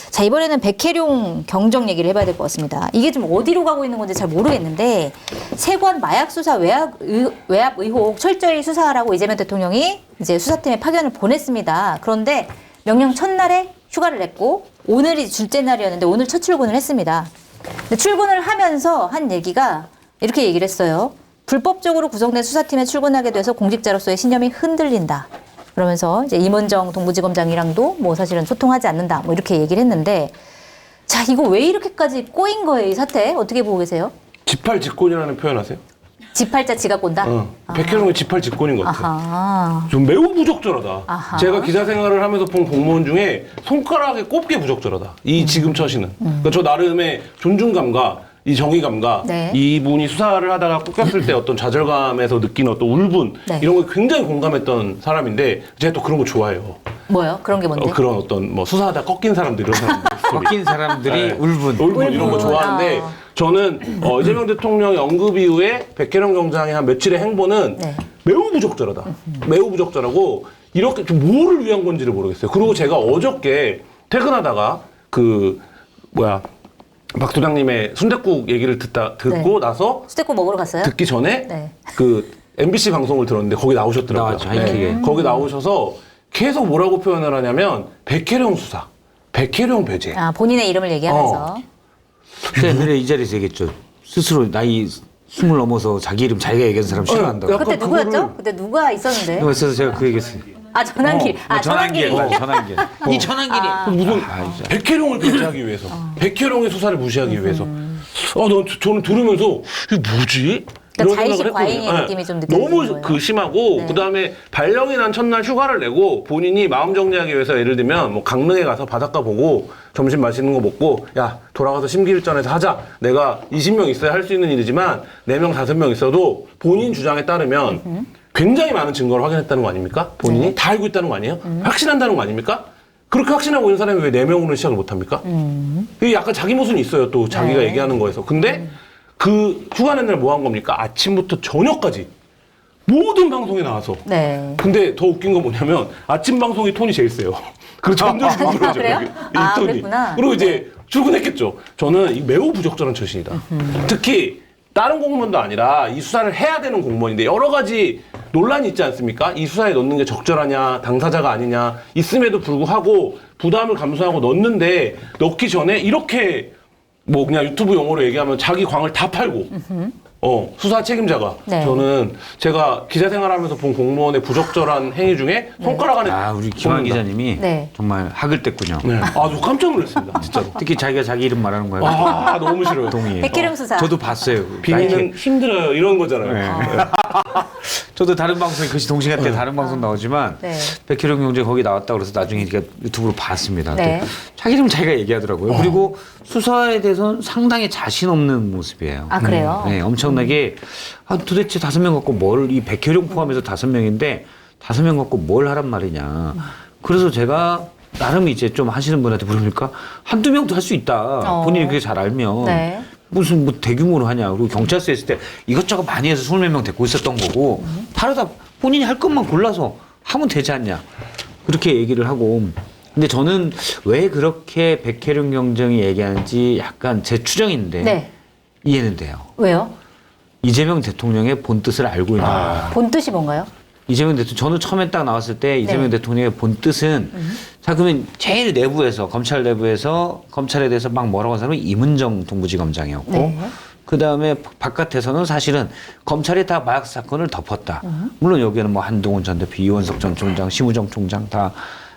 자, 이번에는 백혜룡 경정 얘기를 해봐야 될 것 같습니다. 이게 좀 어디로 가고 있는 건지 잘 모르겠는데 세관 마약 수사 외압 의혹 철저히 수사하라고 이재명 대통령이 이제 수사팀에 파견을 보냈습니다. 그런데 명령 첫날에 휴가를 냈고 오늘이 둘째 날이었는데 오늘 첫 출근을 했습니다. 근데 출근을 하면서 한 얘기가 이렇게 얘기를 했어요. 불법적으로 구성된 수사팀에 출근하게 돼서 공직자로서의 신념이 흔들린다. 그러면서 이제 임은정 동부지검장이랑도 뭐 사실은 소통하지 않는다. 뭐 이렇게 얘기를 했는데 자, 이거 왜 이렇게까지 꼬인 거예요, 이 사태? 어떻게 보고 계세요? 지팔직권이라는 표현 아세요? 지팔자 지가 꼰다? 백혜룡의 지팔직권인 것 같아요. 아하. 좀 매우 부적절하다. 아하. 제가 기자 생활을 하면서 본 공무원 중에 손가락에 꼽게 부적절하다. 이 지금 처신은. 그러니까 저 나름의 존중감과 이 정의감과 네. 이분이 수사를 하다가 꺾였을 때 어떤 좌절감에서 느끼는 어떤 울분 네. 이런 거 굉장히 공감했던 사람인데 제가 또 그런 거 좋아해요. 뭐요? 그런 게 뭔데? 그런 어떤 뭐 수사하다 꺾인 사람들 이런 사람들 꺾인 사람들이 울분. 울분 이런 거 좋아하는데 저는 이재명 대통령의 언급 이후에 백혜룡 경장의 한 며칠의 행보는 네. 매우 부적절하다. 매우 부적절하고 이렇게 좀 뭐를 위한 건지를 모르겠어요. 그리고 제가 어저께 퇴근하다가 박 소장님의 순댓국 얘기를 듣고 나서 수대국 먹으러 갔어요? 듣기 전에 네. 그 MBC 방송을 들었는데 거기 나오셨더라고요. 나왔죠, 하이킥에. 거기 나오셔서 계속 뭐라고 표현을 하냐면 백혜룡 수사, 백혜룡 배제. 아, 본인의 이름을 얘기하면서. 그때 이 자리에서 얘기했죠. 스스로 나이 20 넘어서 자기 이름 자기가 얘기한 사람 싫어한다고. 약간 그때 누구였죠? 그거를- 그때 누가 있었는데? 그래서 제가 그 얘기했어요. 아, 전환길. 전환길. 전환길이. 전환길. 이 전환길이. 무슨 백혜룡을 배제하기 위해서, 백혜룡의 수사를 무시하기 위해서. 저는 들으면서 이게 뭐지? 그러니까 이런 자의식 생각을 과잉의 했거든요. 느낌이 좀 느껴지는 너무 거예요. 그 심하고 네. 그다음에 발령이 난 첫날 휴가를 내고 본인이 마음 정리하기 위해서 예를 들면 뭐 강릉에 가서 바닷가 보고 점심 맛있는 거 먹고 야 돌아가서 심기일전에서 하자. 내가 20명 있어야 할 수 있는 일이지만 4명 5명 있어도 본인 주장에 따르면 굉장히 많은 증거를 확인했다는 거 아닙니까? 본인이 네. 다 알고 있다는 거 아니에요? 확신한다는 거 아닙니까? 그렇게 확신하고 있는 사람이 왜 4명으로는 시작을 못합니까? 이게 약간 자기 모순이 있어요. 또 자기가 네. 얘기하는 거에서. 근데 그 휴가 낸 날 뭐 한 겁니까? 아침부터 저녁까지 모든 방송에 나와서. 네. 근데 더 웃긴 건 뭐냐면 아침 방송의 톤이 제일 세요. 그리고 점점 부드러워져요. 그래요? 이 아, 톤이. 그랬구나. 그리고 이제 출근했겠죠. 저는 이 매우 부적절한 처신이다. 특히 다른 공무원도 아니라 이 수사를 해야 되는 공무원인데 여러 가지 논란이 있지 않습니까? 이 수사에 넣는 게 적절하냐, 당사자가 아니냐 있음에도 불구하고 부담을 감수하고 넣는데 넣기 전에 이렇게 뭐 그냥 유튜브 용어로 얘기하면 자기 광을 다 팔고 수사 책임자가 네. 저는 제가 기자 생활하면서 본 공무원의 부적절한 행위 중에 손가락 안에 우리 김한 꼽는다. 기자님이 네. 정말 학을 뗐군요. 네. 저 깜짝 놀랐습니다. 진짜로. 특히 자기가 자기 이름 말하는 거예요. 너무 싫어요. 동의해요. 백혜룡 수사. 저도 봤어요. 비니는 힘들어요. 이런 거잖아요. 네. 저도 다른 방송에 글씨 동시간 때 다른 방송 나오지만 네. 백혜룡 경제 거기 나왔다고 그래서 나중에 제가 유튜브로 봤습니다. 네. 근데 자기 이름 자기가 얘기하더라고요. 그리고 수사에 대해서는 상당히 자신 없는 모습이에요. 아, 그래요? 네, 엄청나게 도대체 5명 갖고 이 백혜룡 포함해서 5명인데 5명 갖고 뭘 하란 말이냐. 그래서 제가 나름 이제 좀 하시는 분한테 물으니까 한두 명도 할 수 있다. 본인이 그게 잘 알면. 네. 무슨 뭐 대규모로 하냐. 그리고 경찰서에 있을 때 이것저것 많이 해서 20몇 명 데리고 있었던 거고 다르다 본인이 할 것만 골라서 하면 되지 않냐. 그렇게 얘기를 하고. 근데 저는 왜 그렇게 백혜룡 경정이 얘기하는지 약간 제 추정인데 네. 이해는 돼요. 왜요? 이재명 대통령의 본뜻을 알고 있는 거예요. 본 뜻이 뭔가요? 이재명 대통령, 저는 처음에 딱 나왔을 때 이재명 네. 대통령의 본뜻은 자, 그러면 제일 내부에서, 검찰 내부에서 검찰에 대해서 막 뭐라고 하는 사람은 임은정 동부지검장이었고 네. 그 다음에 바깥에서는 사실은 검찰이 다 마약 사건을 덮었다. 물론 여기에는 뭐 한동훈 전 대표, 이원석 전 총장, 심우정 총장 다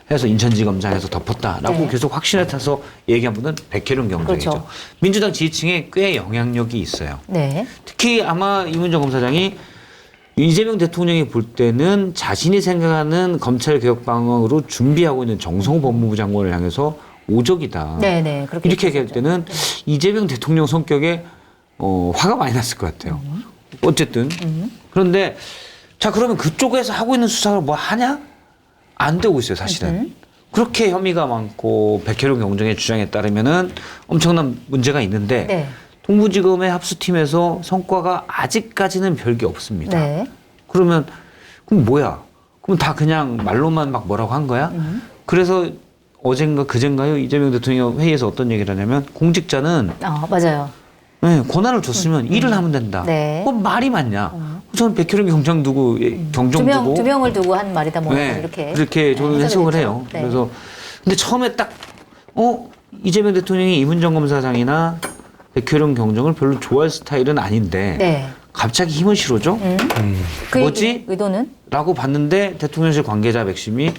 해서 인천지검장에서 덮었다라고 네. 계속 확신에 타서 얘기한 분은 백혜룡 경장이죠. 그렇죠. 민주당 지지층에 꽤 영향력이 있어요. 네. 특히 아마 이문정 검사장이 이재명 대통령이 볼 때는 자신이 생각하는 검찰 개혁 방향으로 준비하고 있는 정성호 법무부 장관을 향해서 오적이다. 네네. 그렇게 이렇게 얘기할 때는 이재명 대통령 성격에 화가 많이 났을 것 같아요. 어쨌든 그런데 자 그러면 그쪽에서 하고 있는 수사를 뭐 하냐? 안 되고 있어요, 사실은. 그렇게 혐의가 많고 백혜룡 경정의 주장에 따르면은 엄청난 문제가 있는데 네. 동부지검의 합수팀에서 성과가 아직까지는 별게 없습니다. 네. 그러면 그럼 뭐야? 그럼 다 그냥 말로만 막 뭐라고 한 거야? 그래서 어젠가 그젠가요? 이재명 대통령 회의에서 어떤 얘기를 하냐면 공직자는 맞아요. 네, 권한을 줬으면 일을 하면 된다. 네. 뭐 말이 많냐? 저는 백혜령 경장 두고 경정 두고 두 명을 두고 한 말이다 뭐 네, 이렇게 그렇게 저는 해석을 됐죠. 해요. 네. 그래서 근데 처음에 딱 이재명 대통령이 이문정 검사장이나 백혜령 경정을 별로 좋아할 스타일은 아닌데 네. 갑자기 힘을 실어줘? 그 뭐지? 얘기, 의도는? 라고 봤는데 대통령실 관계자 맥심이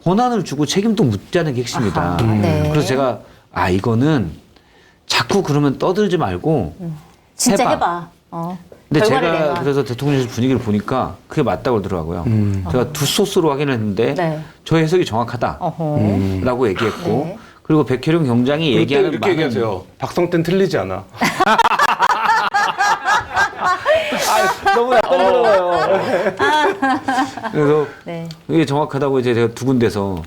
권한을 주고 책임도 묻자는 게 핵심이다. 아하, 네. 그래서 제가 이거는 자꾸 그러면 떠들지 말고 진짜 해봐. 근데 결과를 제가 내봐. 그래서 대통령실 분위기를 보니까 그게 맞다고 그러더라고요. 제가 두 소스로 확인했는데 네. 저의 해석이 정확하다. 어허. 라고 얘기했고 네. 그리고 백혜룡 경장이 그때 얘기하는 이렇게 얘기하세요. 박성태는 틀리지 않아. 너무 낯설어요. 그래서 네. 이게 정확하다고 이제 제가 두 군데서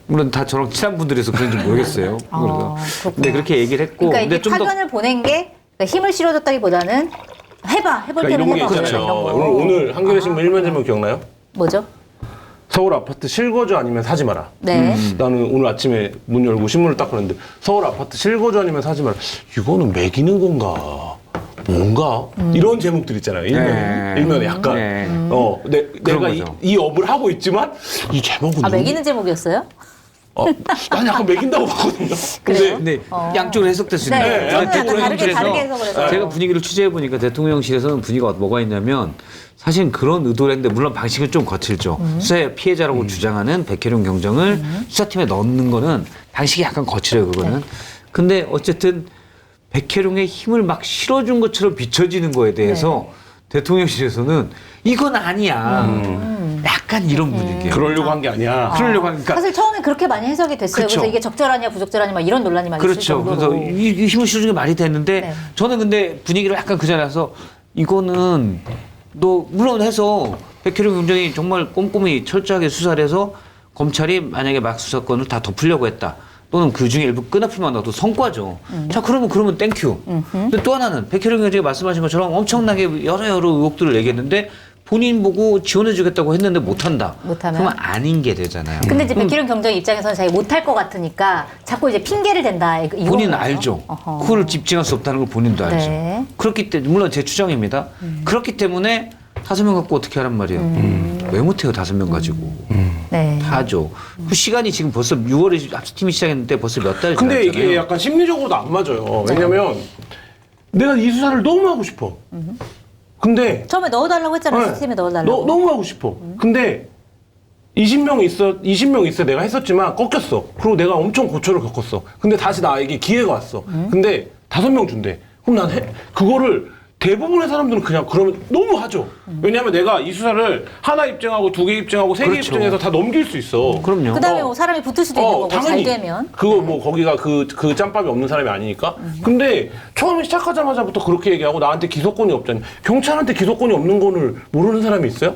물론 다 저랑 친한 분들이서 그런지 모르겠어요. 그래서 그렇구나. 근데 그렇게 얘기를 했고 그러니까 근데 이게 좀 더 파견을 보낸 게 그러니까 힘을 실어줬다기보다는 해볼 그러니까 때는 이런 게 해봐. 있잖아요. 이런 거. 오늘 한겨레 신문 일면 제목 기억나요? 뭐죠? 서울 아파트 실거주 아니면 사지 마라. 네. 나는 오늘 아침에 문 열고 신문을 딱 보는데 서울 아파트 실거주 아니면 사지 마라. 이거는 매기는 건가? 뭔가? 이런 제목들 있잖아요. 일면에 약간. 네. 내가 거죠. 이 업을 하고 있지만 이 제목은 매기는 제목이었어요? 난 약간 매긴다고 봤거든요. 그래요? 근데 양쪽으로 해석될 수 있는 네, 거예요. 저는 약간 대통령실에서 다르게 해석을 해서. 제가 분위기를 취재해 보니까 대통령실에서는 분위기가 뭐가 있냐면 사실 그런 의도를 했는데 물론 방식은 좀 거칠죠. 수사의 피해자라고 주장하는 백혜룡 경정을 수사팀에 넣는 거는 방식이 약간 거칠어요. 그거는. 근데 어쨌든 백혜룡의 힘을 막 실어준 것처럼 비춰지는 거에 대해서 대통령실에서는 이건 아니야. 약간 이런 분위기예요. 그러려고 한 게 아니야. 그러려고 하니까 사실 처음에 그렇게 많이 해석이 됐어요. 그쵸. 그래서 이게 적절하냐 부적절하냐 막 이런 논란이 많이 있을 그렇죠. 정도로. 그래서 이 힘을 실어준 게 말이 됐는데 네. 저는 근데 분위기를 약간 그 자리에 서 이거는 물론 해서 백혜룡 경정이 정말 꼼꼼히 철저하게 수사를 해서 검찰이 만약에 막수사건을 다 덮으려고 했다. 또는 그 중에 일부 끈앞을만 넣어도 성과죠. 자, 그러면 땡큐. 근데 또 하나는 백혜룡 경정이 말씀하신 것처럼 엄청나게 여러 의혹들을 얘기했는데 본인 보고 지원해주겠다고 했는데 못한다. 못하면? 그러면 아닌 게 되잖아요. 근데 이제 백희룡 경정 입장에서는 자기 못할 것 같으니까 자꾸 이제 핑계를 댄다. 본인은 알죠. 어허. 그걸 집중할 수 없다는 걸 본인도 알죠. 네. 그렇기 때문에 물론 제 추정입니다. 그렇기 때문에 5명 갖고 어떻게 하란 말이에요. 왜 못해요 5명 가지고. 네. 다 하죠. 그 시간이 지금 벌써 6월에 합수팀이 시작했는데 벌써 몇 달 지났잖아요. 근데 이게 약간 심리적으로도 안 맞아요. 왜냐면 내가 이 수사를 너무 하고 싶어. 근데 처음에 넣어달라고 했잖아요. 네. 시스템에 넣어달라고. 너무 하고 싶어. 근데 20명 있어 내가 했었지만 꺾였어. 그리고 내가 엄청 고초를 겪었어. 근데 다시 나에게 기회가 왔어. 근데 5명 준대. 그럼 난 그거를 대부분의 사람들은 그냥 그러면 너무 하죠. 왜냐하면 내가 이 수사를 하나 입증하고 2개 입증하고 3개 그렇죠. 입증해서 다 넘길 수 있어. 그럼요. 그다음에 뭐 사람이 붙을 수도 있는 거고 잘 되면. 그거 뭐 거기가 그 짬밥이 없는 사람이 아니니까. 근데 처음에 시작하자마자부터 그렇게 얘기하고 나한테 기소권이 없잖아요. 경찰한테 기소권이 없는 거를 모르는 사람이 있어요?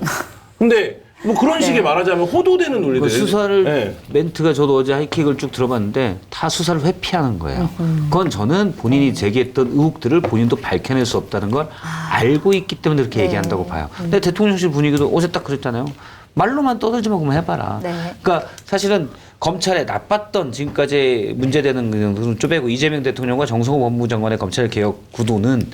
근데 뭐 그런 식의 말하자면 호도되는 논리들. 그 수사를 네. 멘트가 저도 어제 하이킥을 쭉 들어봤는데 다 수사를 회피하는 거예요. 그건 저는 본인이 제기했던 의혹들을 본인도 밝혀낼 수 없다는 걸 알고 있기 때문에 그렇게 얘기한다고 봐요. 근데 대통령실 분위기도 어제 딱 그랬잖아요. 말로만 떠들지 말고 그만 해봐라. 네. 그러니까 사실은 검찰에 나빴던 지금까지 문제되는 그 쪼개고 이재명 대통령과 정성호 법무장관의 검찰 개혁 구도는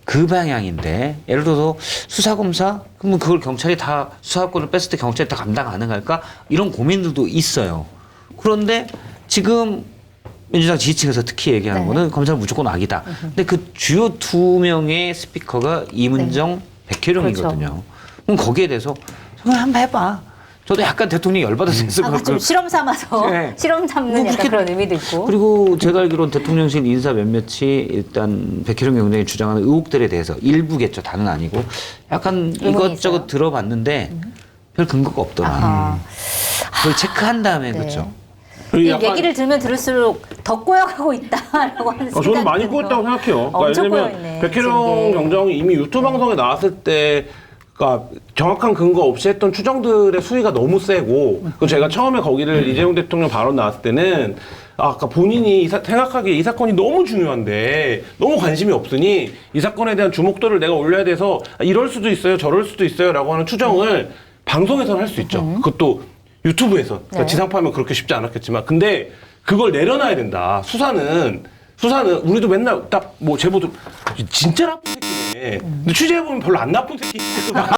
그 방향인데 예를 들어서 수사검사 그러면 그걸 경찰이 다 수사권을 뺐을 때 경찰이 다 감당 가능할까 이런 고민들도 있어요. 그런데 지금 민주당 지지층에서 특히 얘기하는 네. 거는 검찰은 무조건 악이다. 근데 그 주요 2명의 스피커가 이문정, 백혜룡이거든요. 그렇죠. 그럼 거기에 대해서 정말 한번 해봐. 저도 약간 대통령이 열받아서 했을 것 좀 같고. 실험 삼아서 네. 실험 삼는 뭐 약간 그렇게- 그런 의미도 있고. 그리고 제가 알기로는 대통령실 인사 몇몇이 일단 백혜룡 경장이 주장하는 의혹들에 대해서 일부겠죠. 다는 아니고 약간 의문이 이것저것 있어요? 들어봤는데 별 근거가 없더라. 아하. 그걸 체크한 다음에 네. 그렇죠. 이 약간 얘기를 들으면 들을수록 더 꼬여가고 있다라고 하는 생각이 저는 많이 들어서. 꼬였다고 생각해요. 엄청 왜냐면 꼬여있네. 백혜룡 이게. 경정이 이미 유튜브 방송에 나왔을 때 그러니까 정확한 근거 없이 했던 추정들의 수위가 너무 세고 그 제가 처음에 거기를 이재용 대통령 발언 나왔을 때는 아까 본인이 생각하기에 이 사건이 너무 중요한데 너무 관심이 없으니 이 사건에 대한 주목도를 내가 올려야 돼서 이럴 수도 있어요 저럴 수도 있어요 라고 하는 추정을 방송에서는 할 수 있죠. 그것도 유튜브에서 그러니까 네. 지상파하면 그렇게 쉽지 않았겠지만 근데 그걸 내려놔야 된다. 수사는 우리도 맨날 딱 뭐 제보도 진짜 나쁜 새끼네. 근데 취재해보면 별로 안 나쁜 새끼도 많아요.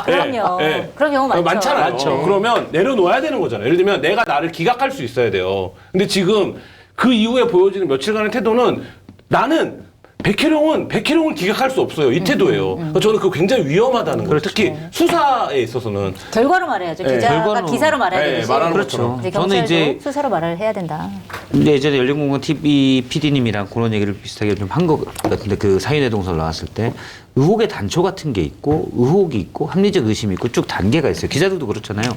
그럼요. 그런 경우 많죠. 많잖아요. 많죠. 그러면 내려놓아야 되는 거잖아요. 예를 들면 내가 나를 기각할 수 있어야 돼요. 근데 지금 그 이후에 보여지는 며칠간의 태도는 나는 백혜룡을 기각할 수 없어요. 이 태도예요. 저는 그거 굉장히 위험하다는 거예요. 그렇죠. 특히 수사에 있어서는. 결과로 말해야죠. 네, 기자가 결과로. 기사로 말해야 네, 되듯이. 말하는 그렇죠. 것처럼. 이제 저는 경찰도 이제 수사로 말을 해야 된다. 근데 예전에 열린공감 TV PD님이랑 그런 얘기를 비슷하게 좀 한 것 같은데 그 사인의 동설 나왔을 때 의혹의 단초 같은 게 있고 의혹이 있고 합리적 의심이 있고 쭉 단계가 있어요. 기자들도 그렇잖아요.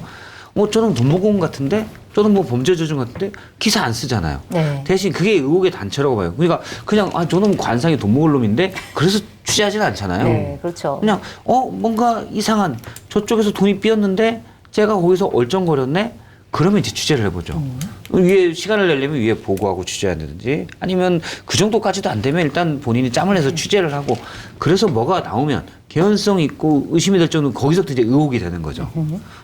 저는 돈모금 같은데 저는 뭐 범죄 조정 같은데 기사 안 쓰잖아요. 네. 대신 그게 의혹의 단초라고 봐요. 그러니까 그냥 저는 관상이 돈 먹을 놈인데 그래서 취재하지는 않잖아요. 네, 그렇죠. 그냥 뭔가 이상한 저쪽에서 돈이 삐었는데 제가 거기서 얼쩡거렸네. 그러면 이제 취재를 해보죠. 위에 시간을 내려면 위에 보고하고 취재한다든지 아니면 그 정도까지도 안 되면 일단 본인이 짬을 내서 취재를 하고 그래서 뭐가 나오면 개연성 있고 의심이 될 정도는 거기서부터 이제 의혹이 되는 거죠.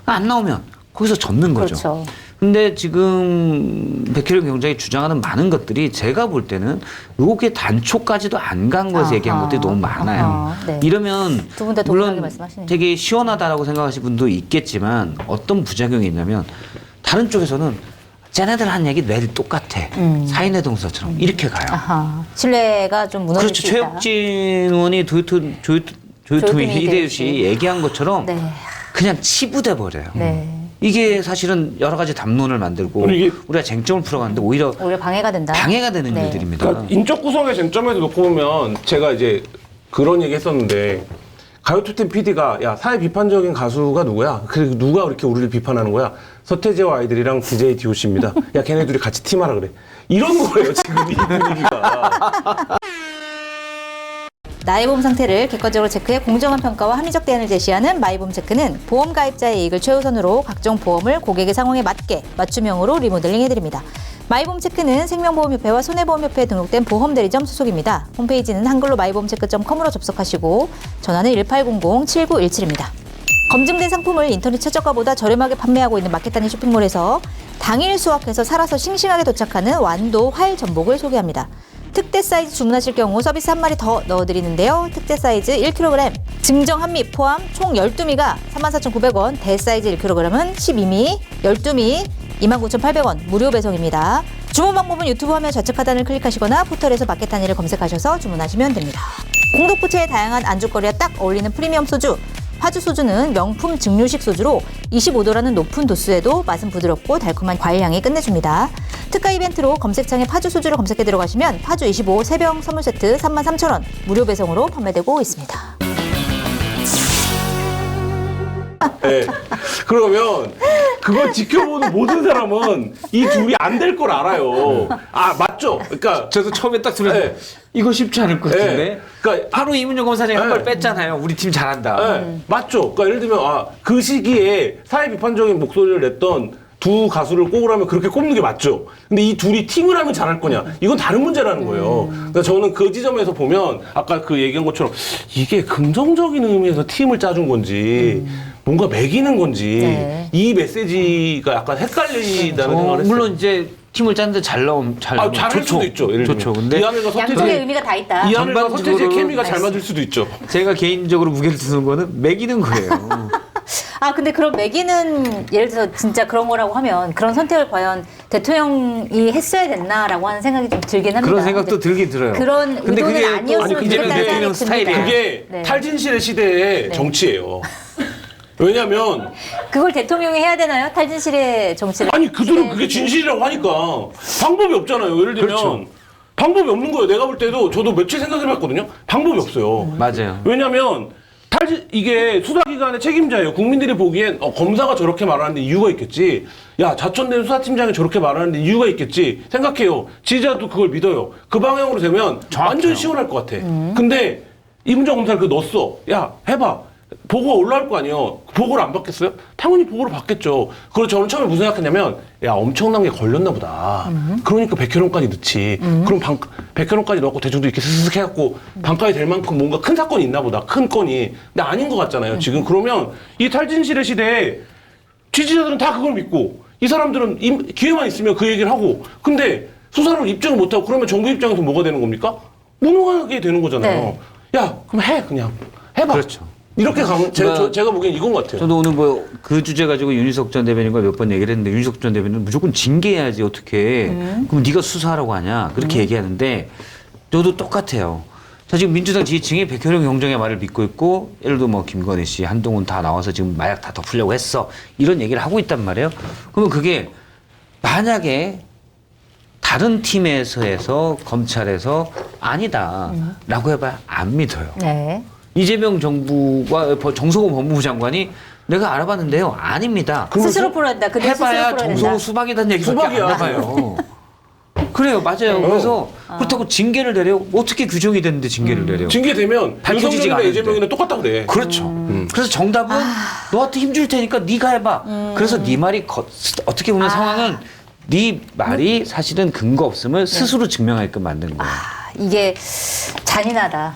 안 나오면 거기서 젖는 거죠. 그렇죠. 근데 지금 백혜룡 경장이 주장하는 많은 것들이 제가 볼 때는 의혹의 단초까지도 안 간 것에 얘기한 것들이 너무 많아요. 네. 이러면 두 분 다 동일하게 물론 말씀하시네요. 되게 시원하다라고 생각하시는 분도 있겠지만 어떤 부작용이 있냐면 다른 쪽에서는 쟤네들 한 얘기 매일 똑같아. 사인의 동서처럼 이렇게 가요. 아하. 신뢰가 좀 무너질 그렇죠. 수 있다. 최혁진 의원이 조요토미 조요토미 히데요시 히데요시 얘기한 것처럼 네. 그냥 치부돼 버려요. 네. 이게 사실은 여러 가지 담론을 만들고 아니, 이게- 우리가 쟁점을 풀어가는데 오히려 방해가 된다. 방해가 되는 네. 일들입니다. 그러니까 인적 구성의 쟁점에서 놓고 보면 제가 이제 그런 얘기 했었는데 가요톱텐 PD가 야 사회 비판적인 가수가 누구야? 그리고 누가 그렇게 우리를 비판하는 거야? 서태지와 아이들이랑 DJ DOC입니다. 야 걔네 둘이 같이 팀하라 그래. 이런 거예요 지금 이 분위기가. 나의 보험 상태를 객관적으로 체크해 공정한 평가와 합리적 대안을 제시하는 마이보험 체크는 보험 가입자의 이익을 최우선으로 각종 보험을 고객의 상황에 맞게 맞춤형으로 리모델링 해드립니다. 마이보험 체크는 생명보험협회와 손해보험협회에 등록된 보험대리점 소속입니다. 홈페이지는 한글로 마이보험체크.com으로 접속하시고 전화는 1800-7917입니다. 검증된 상품을 인터넷 최저가보다 저렴하게 판매하고 있는 마켓단위 쇼핑몰에서 당일 수확해서 살아서 싱싱하게 도착하는 완도 활 전복을 소개합니다. 특대 사이즈 주문하실 경우 서비스 한 마리 더 넣어드리는데요. 특대 사이즈 1kg, 증정 한미 포함 총 12미가 34,900원, 대사이즈 1kg은 12미, 12미 29,800원 무료 배송입니다. 주문 방법은 유튜브 화면 좌측 하단을 클릭하시거나 포털에서 마켓 단위를 검색하셔서 주문하시면 됩니다. 공덕부채의 다양한 안주거리와 딱 어울리는 프리미엄 소주, 파주 소주는 명품 증류식 소주로 25도라는 높은 도수에도 맛은 부드럽고 달콤한 과일 향이 끝내줍니다. 특가 이벤트로 검색창에 파주 소주를 검색해 들어가시면 파주 25 3병 선물 세트 33,000원 무료 배송으로 판매되고 있습니다. 네. 그러면 그걸 지켜보는 모든 사람은 이 둘이 안 될 걸 알아요. 아 맞죠? 그러니까 저도 처음에 딱 들었는데 네. 이거 쉽지 않을 것 같은데. 네. 그러니까 하루 이문정 검사장이 한 네. 발 뺐잖아요. 우리 팀 잘한다. 네, 맞죠. 그러니까 예를 들면 그 시기에 사회 비판적인 목소리를 냈던 두 가수를 꼽으라면 그렇게 꼽는 게 맞죠. 근데 이 둘이 팀을 하면 잘할 거냐? 이건 다른 문제라는 거예요. 그러니까 저는 그 지점에서 보면 아까 그 얘기한 것처럼 이게 긍정적인 의미에서 팀을 짜준 건지 뭔가 매기는 건지 네. 이 메시지가 약간 헷갈리다는 생각을 했어요. 물론 이제 팀을 짰는데 잘 나오면 잘할 좋죠. 수도 있죠. 예를 들면. 좋죠. 근데 이하늘과 양쪽의 서태지, 의미가 다 있다. 이하늘과 서태지의 전반적으로 케미가 잘 맞을 수도 있죠. 제가 개인적으로 무게를 두는 거는 매기는 거예요. 근데 그럼 매기는 예를 들어서 진짜 그런 거라고 하면 그런 선택을 과연 대통령이 했어야 됐나라고 하는 생각이 좀 들긴 합니다. 그런 생각도 근데 들긴 들어요. 그런 근데 의도는 그게 아니었으면 아니, 그게 좋겠다는 대통령 생각이 듭니다. 스타일이에요. 그게 네. 탈진실의 시대의 정치예요. 왜냐면 그걸 대통령이 해야 되나요? 탈진실의 정치를. 아니 그들은 그게 진실이라고 하니까 방법이 없잖아요. 예를 들면 그렇죠. 방법이 없는 거예요. 내가 볼 때도 저도 며칠 생각해봤거든요. 방법이 없어요. 맞아요. 왜냐면 이게 수사기관의 책임자예요. 국민들이 보기엔 검사가 저렇게 말하는데 이유가 있겠지. 야 자천된 수사팀장이 저렇게 말하는데 이유가 있겠지. 생각해요. 지지자도 그걸 믿어요. 그 방향으로 되면 완전 시원할 것 같아. 근데 이문정 검사를 그거 넣었어. 야 해봐. 보고가 올라올 거 아니에요. 보고를 안 받겠어요? 당연히 보고를 받겠죠. 그래서 저는 처음에 무슨 생각했냐면 야 엄청난 게 걸렸나 보다. 그러니까 백혜룡까지 넣지. 그럼 백혜룡까지 넣고 대충도 이렇게 스스슥 해갖고 반가이 될 만큼 뭔가 큰 사건이 있나 보다. 큰 건이. 근데 아닌 것 같잖아요. 지금 그러면 이 탈진실의 시대에 지지자들은 다 그걸 믿고 이 사람들은 기회만 있으면 그 얘기를 하고 근데 수사를 입증을 못하고 그러면 정부 입장에서 뭐가 되는 겁니까? 무능하게 되는 거잖아요. 네. 야 그럼 해 그냥 해봐. 그렇죠. 이렇게 가면 제가 보기엔 이건 것 같아요. 저도 오늘 뭐 그 주제 가지고 윤희석 전 대변인과 몇 번 얘기를 했는데 윤희석 전 대변인은 무조건 징계해야지 어떻게 그럼 네가 수사하라고 하냐 그렇게 얘기하는데 저도 똑같아요. 자 지금 민주당 지지층이 백혜룡 경정의 말을 믿고 있고 예를 들어 뭐 김건희 씨, 한동훈 다 나와서 지금 마약 다 덮으려고 했어 이런 얘기를 하고 있단 말이에요. 그러면 그게 만약에 다른 팀에서 해서 검찰에서 아니다라고 해봐야 안 믿어요. 네. 이재명 정부와 정성호 법무부 장관이 내가 알아봤는데요. 아닙니다. 스스로 풀어야 된다. 근데 스스로 해봐야 풀어야 정성호 된다. 수박이라는 얘기밖에 안 수박이야. 나가요. 그래요. 맞아요. 그래서 그렇다고 징계를 내려 어떻게 규정이 됐는데 징계를 내려. 징계되면 밝혀지지가 윤석열이나 않는데. 이재명이나 똑같다 그래. 그렇죠. 그래서 정답은 너한테 힘줄 테니까 네가 해봐. 그래서 네 말이 어떻게 보면 상황은 네 말이 사실은 근거 없음을 스스로 증명하게끔 만든 거예요. 이게 잔인하다.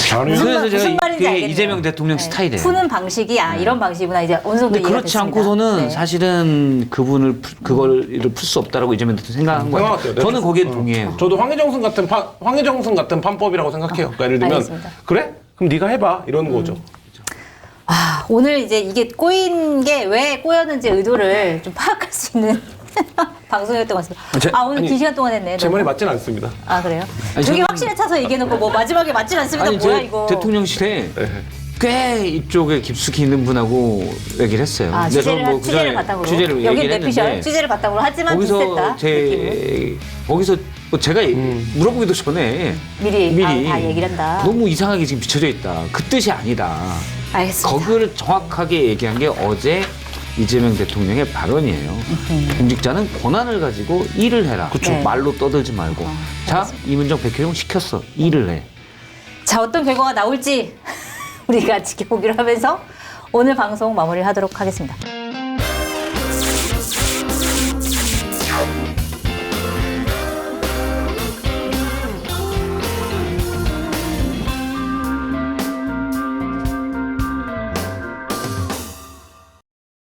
아니요. 그래서 무슨 제가 말인지 그게 알겠네요. 이재명 대통령 스타일이에요. 푸는 방식이 이런 방식이구나 이제 어느 정도 근데 이해가 그렇지 됐습니다. 않고서는 네. 사실은 그거를 풀 수 없다라고 이재명 대통령 생각한 거예요. 생각할게요. 네. 저는 거기에 동의해요. 저도 황혜정승 같은 판법이라고 생각해요. 그러니까 예를 들면 알겠습니다. 그래? 그럼 네가 해봐 이러는 거죠. 오늘 이제 이게 꼬인 게 왜 꼬였는지 의도를 좀 파악할 수 있는 방송이었던 것 같습니다. 오늘 아니, 긴 시간 동안 했네. 제 너무. 말이 맞진 않습니다. 그래요? 아니, 저기 저는- 확신에 차서 얘기해놓고 뭐 마지막에 맞진 않습니다. 아니 뭐야 제 이거? 대통령실에 네. 꽤 이쪽에 깊숙이 있는 분하고 얘기를 했어요. 근데 취재를, 저는 뭐 취재를 그전에 바탕으로. 취재를 여긴 얘기를 내피셜 했는데 취재를 바탕으로 하지만 거기서 비슷했다. 느낌은. 거기서 뭐 제가 물어보기도 전에 미리 다 얘기를 한다. 너무 이상하게 지금 비춰져 있다. 그 뜻이 아니다. 알겠습니다. 거기를 정확하게 얘기한 게 어제 이재명 대통령의 발언이에요. 공직자는 권한을 가지고 일을 해라. 네. 말로 떠들지 말고. 자, 이문정 백혜룡 시켰어. 일을 해. 자, 어떤 결과가 나올지 우리가 지켜보기로 하면서 오늘 방송 마무리를 하도록 하겠습니다.